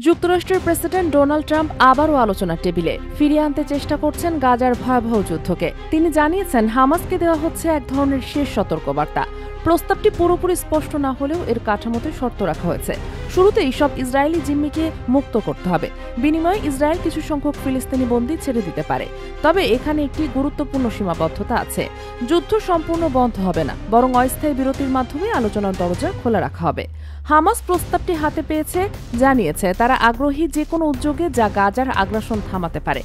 যুক্তরাষ্ট্রের president Donald Trump আবারও আলোচনার টেবিলে ফিরিয়ে আনতে চেষ্টা করছেন গাজার ভয়াবহ যুদ্ধকে। তিনি জানিয়েছেন হামাসকে দেওয়া হচ্ছে এক ধরনের শেষ সতর্কবার্তা। প্রস্তাবটি পুরোপুরি স্পষ্ট না হলেও এর কাঠামোতে শর্ত রাখা হয়েছে। শুরুতেই সব ইসরায়েলি জিম্মিকে মুক্ত করতে হবে, বিনিময়ে ইসরায়েল কিছু সংখ্যক ফিলিস্তিনি বন্দী ছেড়ে দিতে পারে। তবে এখানে একটি গুরুত্বপূর্ণ সীমাবদ্ধতা আছে। যুদ্ধ সম্পূর্ণ বন্ধ হবে না, বরং অস্থায়ী বিরতির মাধ্যমে আলোচনার দরজা খোলা রাখা হবে। হামাস প্রস্তাবটি হাতে পেয়েছে, জানিয়েছে তারা আগ্রহী যে কোনো উদ্যোগে যা গাজার আগ্রাসন থামাতে পারে।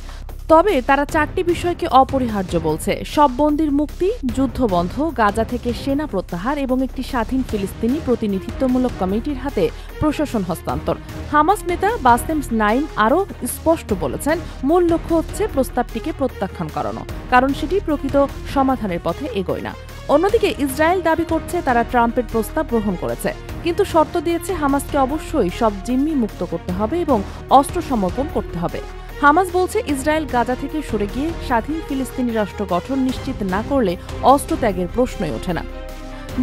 তবে তারা 4টি বিষয়কে অপরিহার্য বলছে: সব বন্দীর মুক্তি, যুদ্ধ বন্ধ, গাজা থেকে সেনা প্রত্যাহার এবং একটি স্বাধীন ফিলিস্তিনি প্রতিনিধিত্বমূলক কমিটির হাতে প্রশাসন হস্তান্তর। হামাস নেতা বাসেম নাইম আরও স্পষ্ট বলেছেন, মূল লক্ষ্য হচ্ছে প্রস্তাবটিকে প্রত্যাখ্যান করানো, কারণ সেটি প্রকৃত সমাধানের পথে এগোয় না। অন্যদিকে ইসরায়েল দাবি করছে তারা ট্রাম্পের প্রস্তাব গ্রহণ করেছে, কিন্তু শর্ত দিয়েছে হামাসকে অবশ্যই সব জিম্মি মুক্ত করতে হবে এবং অস্ত্র সমর্পণ করতে হবে। হামাস বলছে ইসরায়েল গাজা থেকে সরে গিয়ে স্বাধীন ফিলিস্তিনি রাষ্ট্র গঠন নিশ্চিত না করলে অস্ত্র ত্যাগের প্রশ্নই ওঠে না।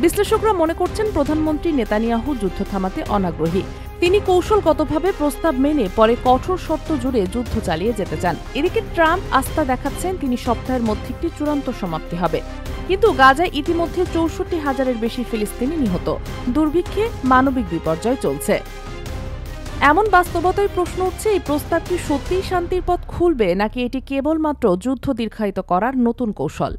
বিশ্লেষকরা মনে করছেন প্রধানমন্ত্রী নেতানিয়াহু যুদ্ধ থামাতে অনাগ্রহী। তিনি কৌশলগতভাবে প্রস্তাব মেনে পরে কঠোর শর্ত জুড়ে যুদ্ধ চালিয়ে যেতে চান। এদিকে ট্রাম্প আস্থা দেখাচ্ছেন তিনি সপ্তাহের মধ্যে একটি চূড়ান্ত সমাপ্তি হবে। কিন্তু গাজায় ইতিমধ্যে 64,000-এর বেশি ফিলিস্তিনি নিহত, দুর্ভিক্ষে মানবিক বিপর্যয় চলছে। এমন বাস্তবতায় প্রশ্ন উঠছে, এই প্রস্তাব কি সত্যিই শান্তির পথ খুলবে, নাকি এটি কেবলমাত্র যুদ্ধ দীর্ঘায়িত করার নতুন কৌশল?